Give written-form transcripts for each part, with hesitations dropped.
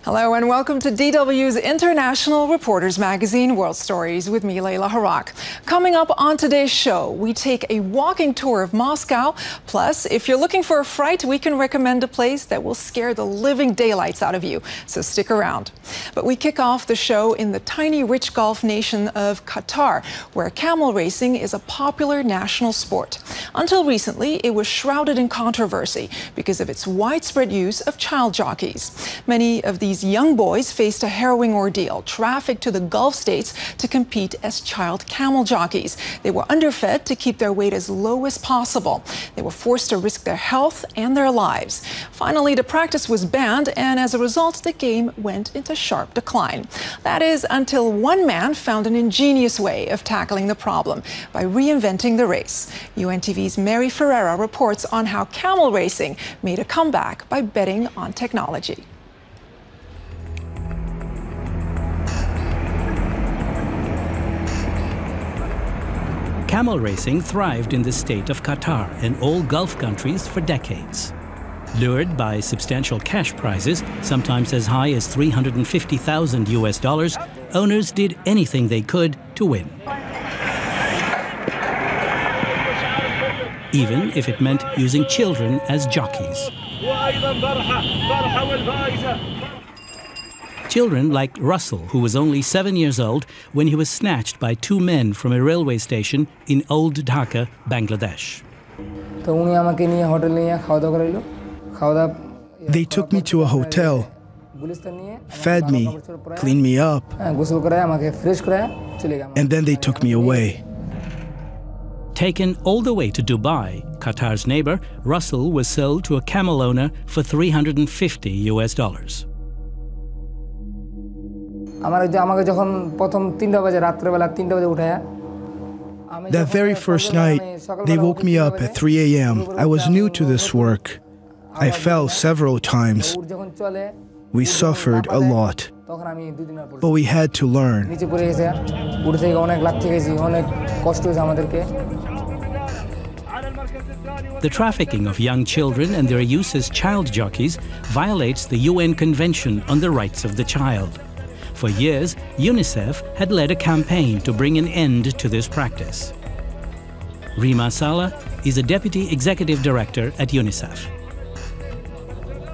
Hello and welcome to DW's International Reporters Magazine World Stories with me, Layla Harak. Coming up on today's show, we take a walking tour of Moscow. Plus, if you're looking for a fright, we can recommend a place that will scare the living daylights out of you. So stick around. But we kick off the show in the tiny rich Gulf nation of Qatar, where camel racing is a popular national sport. Until recently, it was shrouded in controversy because of its widespread use of child jockeys. Many of these young boys faced a harrowing ordeal, trafficked to the Gulf states to compete as child camel jockeys. They were underfed to keep their weight as low as possible. They were forced to risk their health and their lives. Finally, the practice was banned, and as a result, the game went into sharp decline. That is, until one man found an ingenious way of tackling the problem by reinventing the race. UNTV's Mary Ferreira reports on how camel racing made a comeback by betting on technology. Camel racing thrived in the state of Qatar and all Gulf countries for decades. Lured by substantial cash prizes, sometimes as high as $350,000, owners did anything they could to win. Even if it meant using children as jockeys. Children like Russell, who was only 7 years old when he was snatched by two men from a railway station in Old Dhaka, Bangladesh. They took me to a hotel, fed me, cleaned me up, and then they took me away. Taken all the way to Dubai, Qatar's neighbor, Russell was sold to a camel owner for $350. That very first night, they woke me up at 3 a.m. I was new to this work. I fell several times. We suffered a lot, but we had to learn. The trafficking of young children and their use as child jockeys violates the UN Convention on the Rights of the Child. For years, UNICEF had led a campaign to bring an end to this practice. Rima Saleh is a deputy executive director at UNICEF.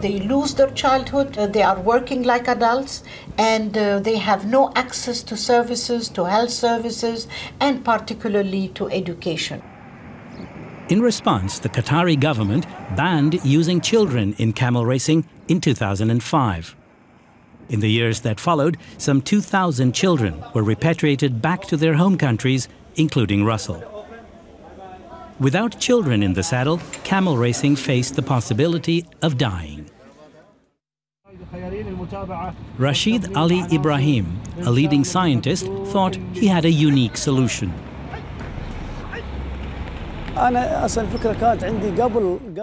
They lose their childhood, they are working like adults, and they have no access to services, to health services, and particularly to education. In response, the Qatari government banned using children in camel racing in 2005. In the years that followed, some 2,000 children were repatriated back to their home countries, including Russell. Without children in the saddle, camel racing faced the possibility of dying. Rashid Ali Ibrahim, a leading scientist, thought he had a unique solution.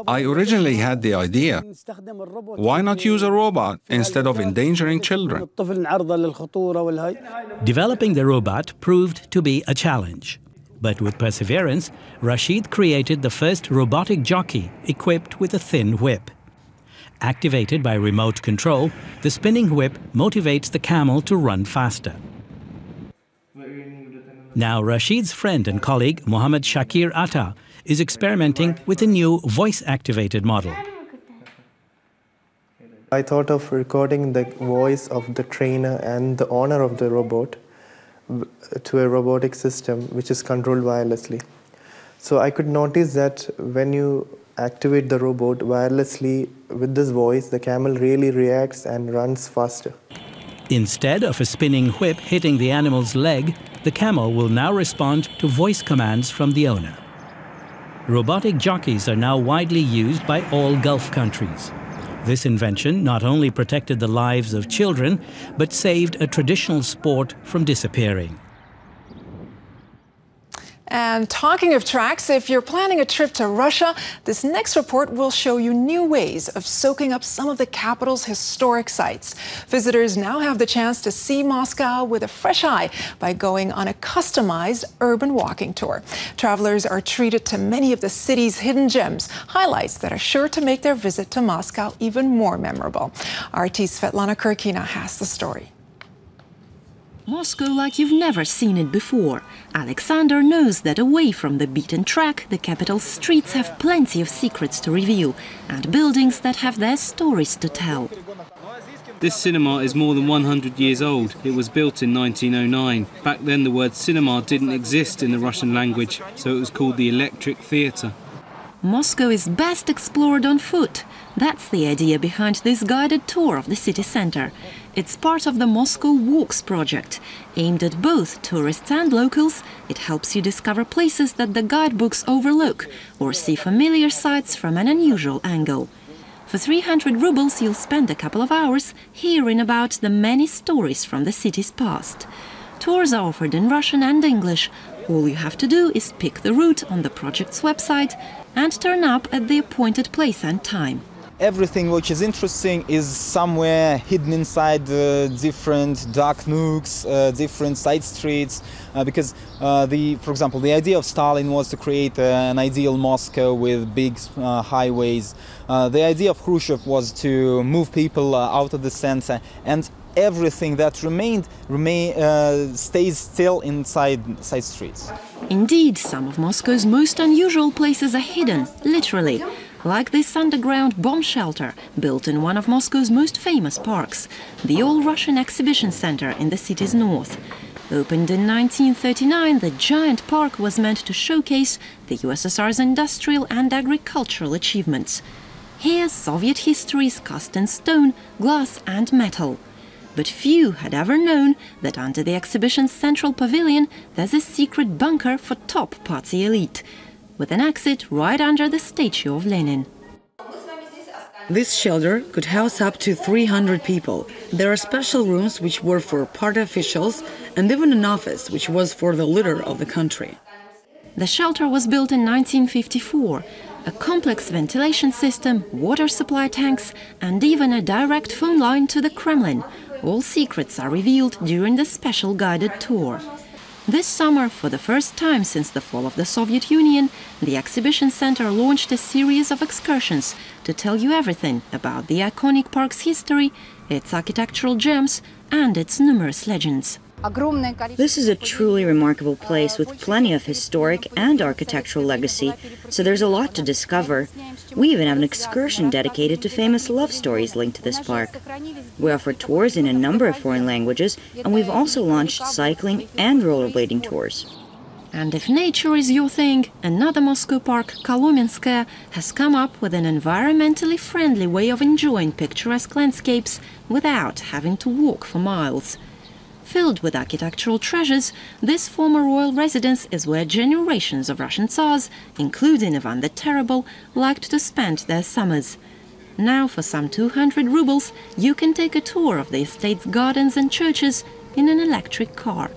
I originally had the idea, why not use a robot instead of endangering children? Developing the robot proved to be a challenge. But with perseverance, Rashid created the first robotic jockey equipped with a thin whip. Activated by remote control, the spinning whip motivates the camel to run faster. Now Rashid's friend and colleague, Mohammed Shakir Atta, is experimenting with a new voice-activated model. I thought of recording the voice of the trainer and the owner of the robot to a robotic system which is controlled wirelessly. So I could notice that when you activate the robot wirelessly with this voice, the camel really reacts and runs faster. Instead of a spinning whip hitting the animal's leg, the camel will now respond to voice commands from the owner. Robotic jockeys are now widely used by all Gulf countries. This invention not only protected the lives of children, but saved a traditional sport from disappearing. And talking of tracks, if you're planning a trip to Russia, this next report will show you new ways of soaking up some of the capital's historic sites. Visitors now have the chance to see Moscow with a fresh eye by going on a customized urban walking tour. Travelers are treated to many of the city's hidden gems, highlights that are sure to make their visit to Moscow even more memorable. RT's Svetlana Kurkina has the story. Moscow like you've never seen it before. Alexander knows that away from the beaten track, the capital's streets have plenty of secrets to reveal and buildings that have their stories to tell. This cinema is more than 100 years old. It was built in 1909. Back then the word cinema didn't exist in the Russian language, so it was called the Electric Theatre. Moscow is best explored on foot. That's the idea behind this guided tour of the city center. It's part of the Moscow Walks project. Aimed at both tourists and locals, it helps you discover places that the guidebooks overlook or see familiar sights from an unusual angle. For 300 rubles, you'll spend a couple of hours hearing about the many stories from the city's past. Tours are offered in Russian and English. All you have to do is pick the route on the project's website and turn up at the appointed place and time. Everything which is interesting is somewhere hidden inside different dark nooks, different side streets, because, for example, the idea of Stalin was to create an ideal Moscow with big highways. The idea of Khrushchev was to move people out of the center, and everything that stays still inside side streets. Indeed, some of Moscow's most unusual places are hidden, literally. Like this underground bomb shelter built in one of Moscow's most famous parks, the All-Russian Exhibition Center in the city's north. Opened in 1939, the giant park was meant to showcase the USSR's industrial and agricultural achievements. Here, Soviet history is cast in stone, glass and metal. But few had ever known that under the exhibition's central pavilion there's a secret bunker for top party elite, with an exit right under the statue of Lenin. This shelter could house up to 300 people. There are special rooms which were for party officials and even an office which was for the leader of the country. The shelter was built in 1954. A complex ventilation system, water supply tanks and even a direct phone line to the Kremlin. All secrets are revealed during the special guided tour. This summer, for the first time since the fall of the Soviet Union, the exhibition center launched a series of excursions to tell you everything about the iconic park's history, its architectural gems and its numerous legends. This is a truly remarkable place with plenty of historic and architectural legacy, so there's a lot to discover. We even have an excursion dedicated to famous love stories linked to this park. We offer tours in a number of foreign languages, and we've also launched cycling and rollerblading tours. And if nature is your thing, another Moscow park, Kolomenskaya, has come up with an environmentally friendly way of enjoying picturesque landscapes without having to walk for miles. Filled with architectural treasures, this former royal residence is where generations of Russian Tsars, including Ivan the Terrible, liked to spend their summers. Now, for some 200 rubles, you can take a tour of the estate's gardens and churches in an electric car.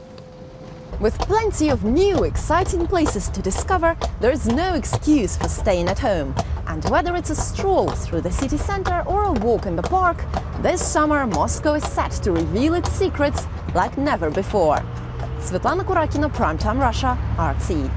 With plenty of new, exciting places to discover, there is no excuse for staying at home. And whether it's a stroll through the city center or a walk in the park, this summer Moscow is set to reveal its secrets like never before. Svetlana Kurakina, Primetime Russia, RT.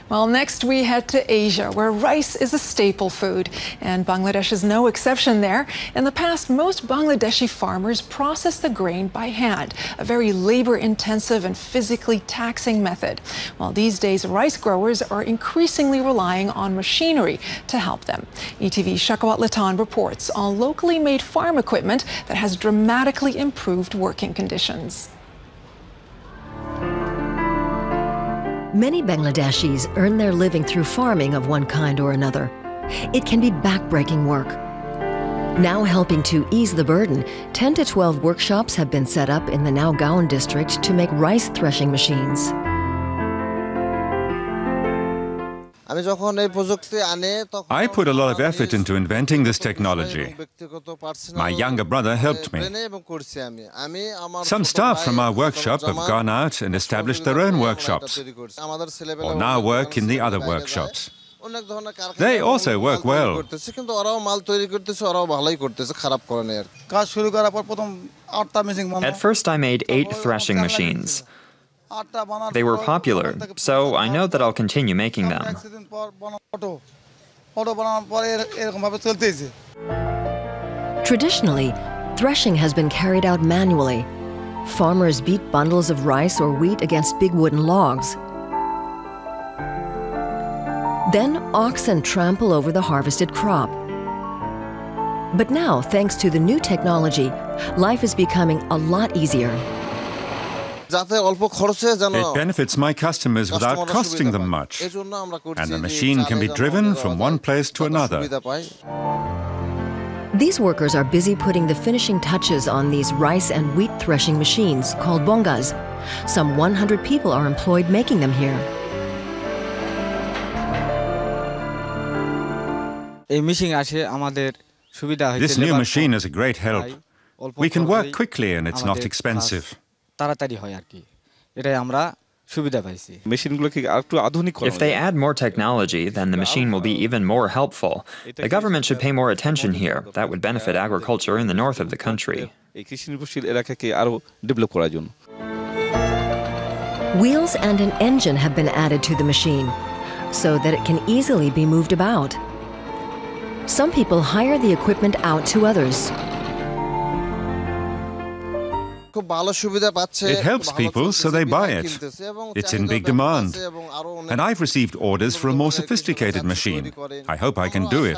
Well, next we head to Asia, where rice is a staple food, and Bangladesh is no exception there. In the past, most Bangladeshi farmers process the grain by hand, a very labor-intensive and physically taxing method. While these days, rice growers are increasingly relying on machinery to help them. ETV's Shakawat Latan reports on locally made farm equipment that has dramatically improved working conditions. Many Bangladeshis earn their living through farming of one kind or another. It can be backbreaking work. Now helping to ease the burden, 10 to 12 workshops have been set up in the Nowgaon district to make rice threshing machines. I put a lot of effort into inventing this technology. My younger brother helped me. Some staff from our workshop have gone out and established their own workshops, or now work in the other workshops. They also work well. At first I made 8 threshing machines. They were popular, so I know that I'll continue making them. Traditionally, threshing has been carried out manually. Farmers beat bundles of rice or wheat against big wooden logs. Then oxen trample over the harvested crop. But now, thanks to the new technology, life is becoming a lot easier. It benefits my customers without costing them much, and the machine can be driven from one place to another. These workers are busy putting the finishing touches on these rice and wheat threshing machines called bongas. Some 100 people are employed making them here. This new machine is a great help. We can work quickly and it's not expensive. If they add more technology, then the machine will be even more helpful. The government should pay more attention here. That would benefit agriculture in the north of the country. Wheels and an engine have been added to the machine so that it can easily be moved about. Some people hire the equipment out to others. It helps people, so they buy it. It's in big demand. And I've received orders for a more sophisticated machine. I hope I can do it.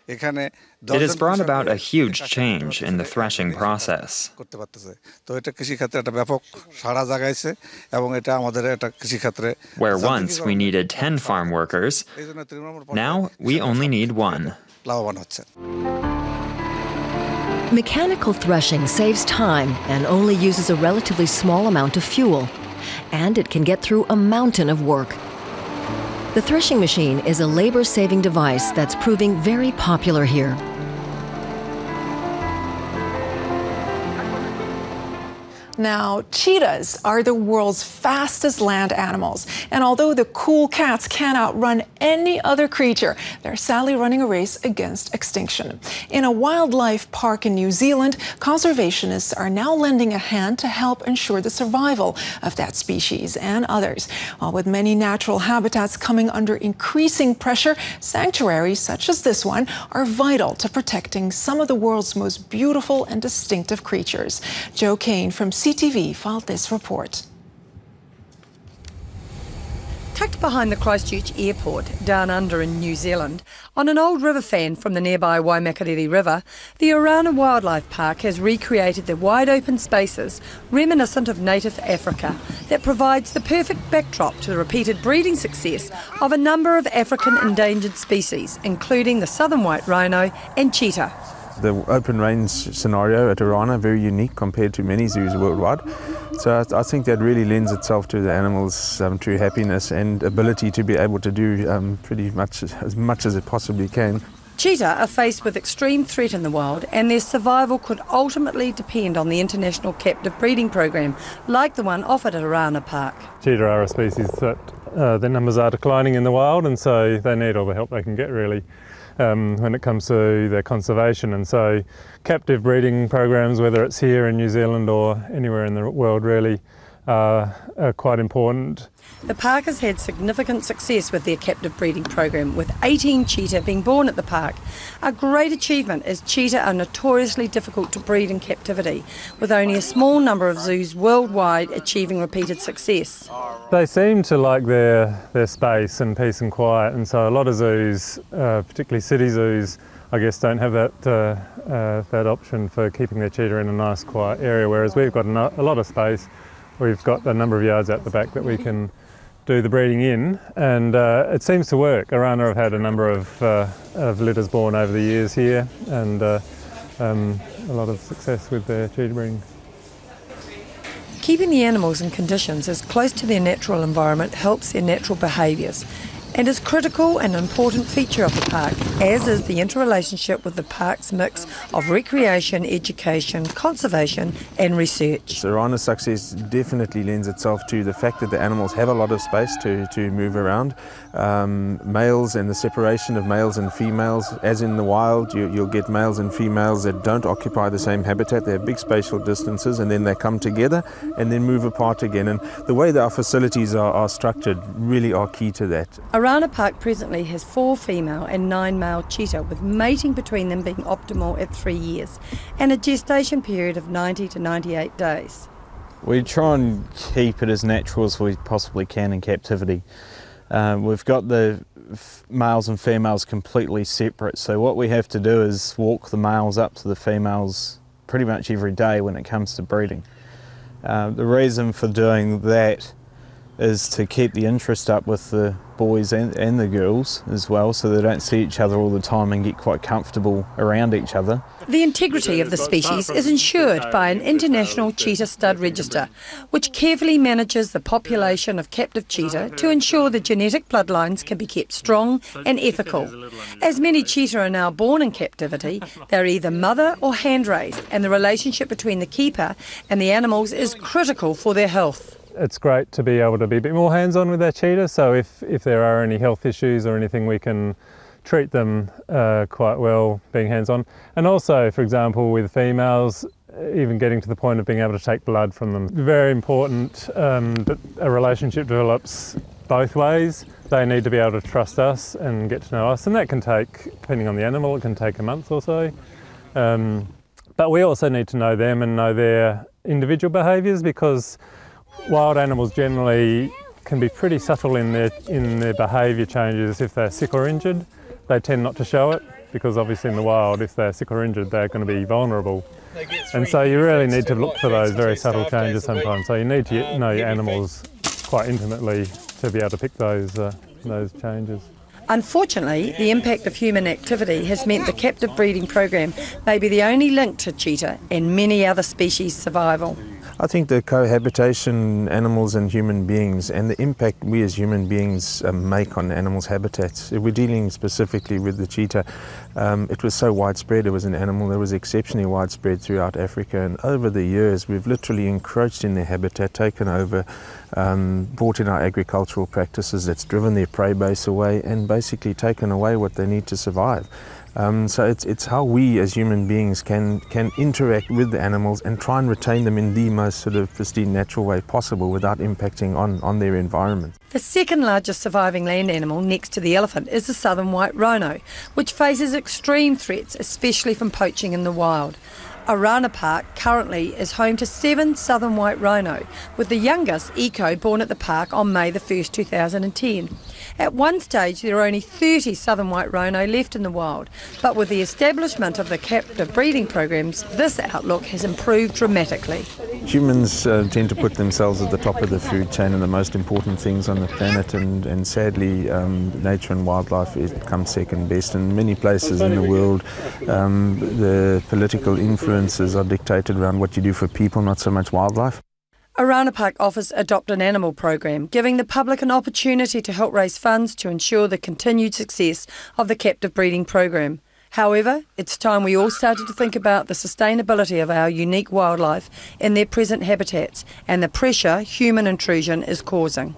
It has brought about a huge change in the threshing process. Where once we needed 10 farm workers, now we only need 1. Mechanical threshing saves time and only uses a relatively small amount of fuel, and it can get through a mountain of work. The threshing machine is a labor-saving device that's proving very popular here. Now, cheetahs are the world's fastest land animals. And although the cool cats can outrun any other creature, they're sadly running a race against extinction. In a wildlife park in New Zealand, conservationists are now lending a hand to help ensure the survival of that species and others. While with many natural habitats coming under increasing pressure, sanctuaries such as this one are vital to protecting some of the world's most beautiful and distinctive creatures. Joe Kane from CTV filed this report. Tucked behind the Christchurch airport, down under in New Zealand, on an old river fan from the nearby Waimakariri River, the Orana Wildlife Park has recreated the wide open spaces reminiscent of native Africa that provides the perfect backdrop to the repeated breeding success of a number of African endangered species, including the southern white rhino and cheetah. The open range scenario at Orana very unique compared to many zoos worldwide. So I think that really lends itself to the animals' true happiness and ability to be able to do pretty much as it possibly can. Cheetah are faced with extreme threat in the wild, and their survival could ultimately depend on the international captive breeding program, like the one offered at Orana Park. Cheetah are a species that their numbers are declining in the wild, and so they need all the help they can get, really. When it comes to their conservation, and so captive breeding programs, whether it's here in New Zealand or anywhere in the world, really are quite important. The park has had significant success with their captive breeding program, with 18 cheetah being born at the park. A great achievement, as cheetah are notoriously difficult to breed in captivity, with only a small number of zoos worldwide achieving repeated success. They seem to like their space and peace and quiet, and so a lot of zoos, particularly city zoos, I guess don't have that option for keeping their cheetah in a nice quiet area, whereas we've got a lot of space. We've got a number of yards out the back that we can do the breeding in, and it seems to work. Orana have had a number of litters born over the years here, and a lot of success with their cheetah breeding. Keeping the animals in conditions as close to their natural environment helps their natural behaviours and is critical and important feature of the park, as is the interrelationship with the park's mix of recreation, education, conservation and research. Orana's success definitely lends itself to the fact that the animals have a lot of space to move around. Males and the separation of males and females, as in the wild, you'll get males and females that don't occupy the same habitat. They have big spatial distances and then they come together and then move apart again. And the way that our facilities are structured really are key to that. Orana Park presently has 4 female and 9 male cheetah, with mating between them being optimal at 3 years and a gestation period of 90 to 98 days. We try and keep it as natural as we possibly can in captivity. We've got the males and females completely separate, so what we have to do is walk the males up to the females pretty much every day when it comes to breeding. The reason for doing that is to keep the interest up with the boys and the girls as well, so they don't see each other all the time and get quite comfortable around each other. The integrity of the species is ensured by an international cheetah stud register, which carefully manages the population of captive cheetah to ensure the genetic bloodlines can be kept strong and ethical. As many cheetah are now born in captivity, they're either mother or hand-raised, and the relationship between the keeper and the animals is critical for their health. It's great to be able to be a bit more hands-on with our cheetah, so if there are any health issues or anything, we can treat them quite well being hands-on. And also, for example, with females, even getting to the point of being able to take blood from them. Very important that a relationship develops both ways. They need to be able to trust us and get to know us, and that can take, depending on the animal, it can take a month or so. But we also need to know them and know their individual behaviours, because wild animals generally can be pretty subtle in their behaviour changes. If they're sick or injured, they tend not to show it, because obviously in the wild, if they're sick or injured, they're going to be vulnerable. And so you really need to look for those very subtle changes sometimes. So you need to know your animals quite intimately to be able to pick those changes. Unfortunately, the impact of human activity has meant the captive breeding program may be the only link to cheetah and many other species' survival. I think the cohabitation, animals and human beings, and the impact we as human beings make on animals' habitats. If we're dealing specifically with the cheetah, it was so widespread. It was an animal that was exceptionally widespread throughout Africa, and over the years we've literally encroached in their habitat, taken over, brought in our agricultural practices that's driven their prey base away and basically taken away what they need to survive. So it's how we as human beings can interact with the animals and try and retain them in the most sort of pristine natural way possible without impacting on their environment. The second largest surviving land animal next to the elephant is the southern white rhino, which faces extreme threats, especially from poaching in the wild. Orana Park currently is home to 7 southern white rhino, with the youngest, Eco, born at the park on May the 1st, 2010. At one stage there were only 30 southern white rhino left in the wild, but with the establishment of the captive breeding programs, this outlook has improved dramatically. Humans tend to put themselves at the top of the food chain and the most important things on the planet, and sadly nature and wildlife comes second best. In many places in the world the political influences are dictated around what you do for people, not so much wildlife. Orana Park offers Adopt an Animal program, giving the public an opportunity to help raise funds to ensure the continued success of the captive breeding program. However, it's time we all started to think about the sustainability of our unique wildlife in their present habitats and the pressure human intrusion is causing.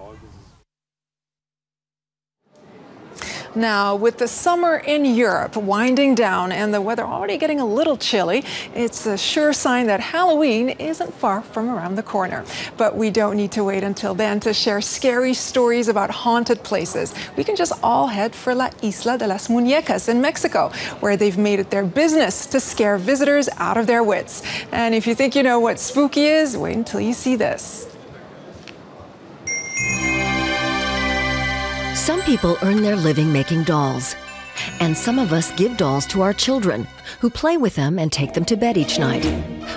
Now, with the summer in Europe winding down and the weather already getting a little chilly, it's a sure sign that Halloween isn't far from around the corner. But we don't need to wait until then to share scary stories about haunted places. We can just all head for La Isla de las Muñecas in Mexico, where they've made it their business to scare visitors out of their wits. And if you think you know what spooky is, wait until you see this. Some people earn their living making dolls. And some of us give dolls to our children, who play with them and take them to bed each night.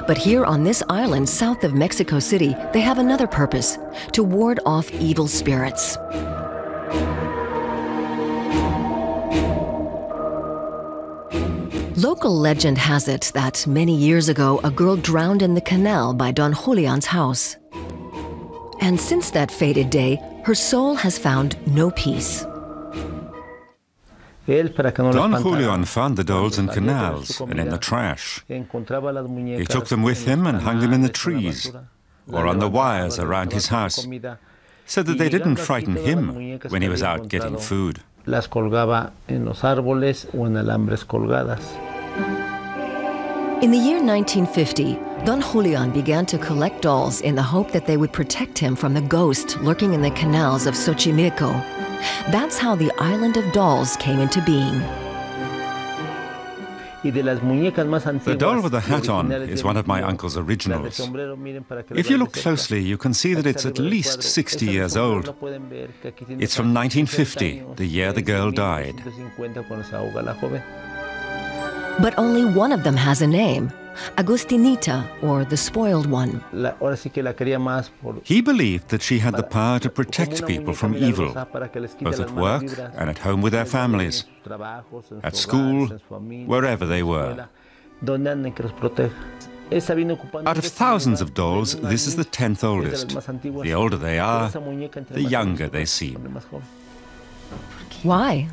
But here on this island south of Mexico City, they have another purpose: to ward off evil spirits. Local legend has it that many years ago, a girl drowned in the canal by Don Julian's house. And since that fated day, her soul has found no peace. Don Julian found the dolls in canals and in the trash. He took them with him and hung them in the trees or on the wires around his house, so that they didn't frighten him when he was out getting food. Las colgaba en los árboles o en alambres colgadas. In the year 1950, Don Julian began to collect dolls in the hope that they would protect him from the ghost lurking in the canals of Xochimilco. That's how the Island of Dolls came into being. The doll with the hat on is one of my uncle's originals. If you look closely, you can see that it's at least 60 years old. It's from 1950, the year the girl died. But only one of them has a name, Agustinita, or the spoiled one. He believed that she had the power to protect people from evil, both at work and at home with their families, at school, wherever they were. Out of thousands of dolls, this is the 10th oldest. The older they are, the younger they seem. Why?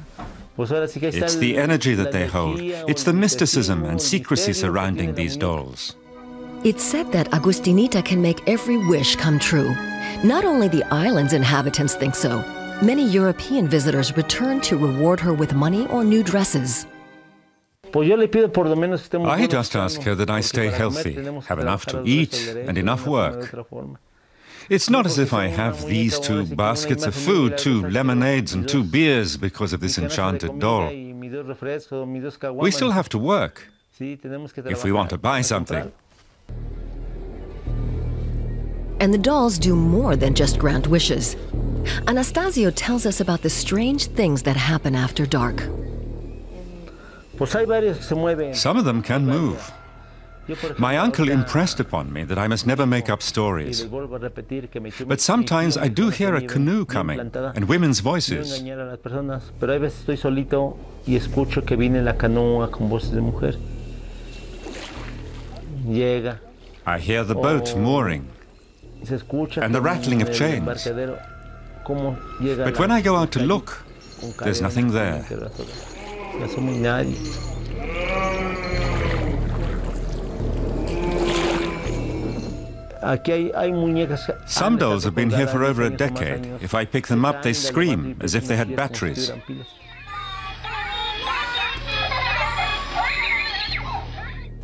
It's the energy that they hold. It's the mysticism and secrecy surrounding these dolls. It's said that Agustinita can make every wish come true. Not only the island's inhabitants think so. Many European visitors return to reward her with money or new dresses. I just ask her that I stay healthy, have enough to eat, and enough work. It's not as if I have these 2 baskets of food, 2 lemonades and 2 beers because of this enchanted doll. We still have to work if we want to buy something. And the dolls do more than just grant wishes. Anastasio tells us about the strange things that happen after dark. Some of them can move. My uncle impressed upon me that I must never make up stories. But sometimes I do hear a canoe coming and women's voices. I hear the boat mooring and the rattling of chains. But when I go out to look, there's nothing there. Some dolls have been here for over a decade. If I pick them up, they scream as if they had batteries.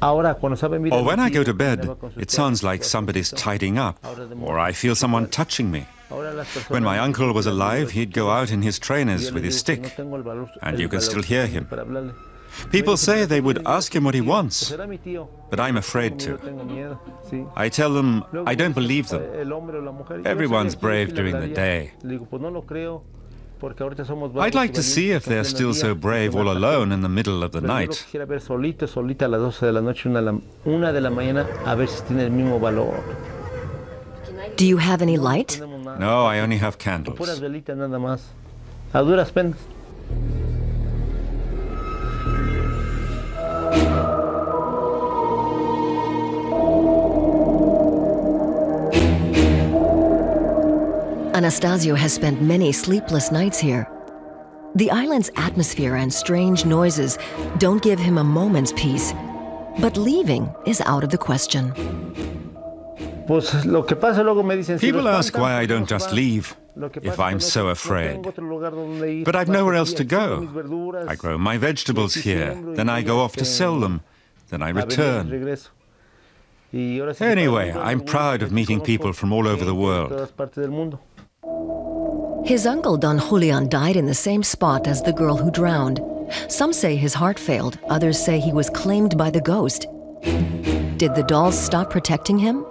Or when I go to bed, it sounds like somebody's tidying up, or I feel someone touching me. When my uncle was alive, he'd go out in his trainers with his stick, and you can still hear him. People say they would ask him what he wants, but I'm afraid to. I tell them I don't believe them. Everyone's brave during the day. I'd like to see if they're still so brave all alone in the middle of the night. Do you have any light? No, I only have candles. Anastasio has spent many sleepless nights here. The island's atmosphere and strange noises don't give him a moment's peace, but leaving is out of the question. People ask why I don't just leave if I'm so afraid. But I've nowhere else to go. I grow my vegetables here, then I go off to sell them, then I return. Anyway, I'm proud of meeting people from all over the world. His uncle Don Julian died in the same spot as the girl who drowned. Some say his heart failed, others say he was claimed by the ghost. Did the dolls stop protecting him?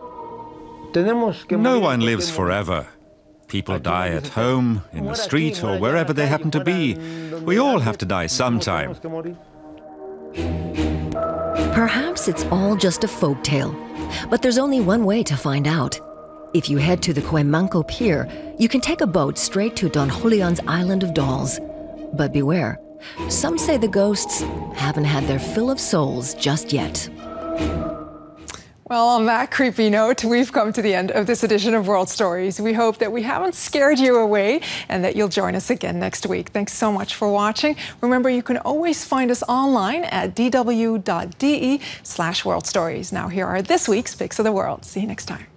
No one lives forever. People die at home, in the street, or wherever they happen to be. We all have to die sometime. Perhaps it's all just a folk tale, but there's only one way to find out. If you head to the Cuemanco Pier, you can take a boat straight to Don Julian's Island of Dolls. But beware, some say the ghosts haven't had their fill of souls just yet. Well, on that creepy note, we've come to the end of this edition of World Stories. We hope that we haven't scared you away and that you'll join us again next week. Thanks so much for watching. Remember, you can always find us online at dw.de/worldstories. Now, here are this week's Picks of the World. See you next time.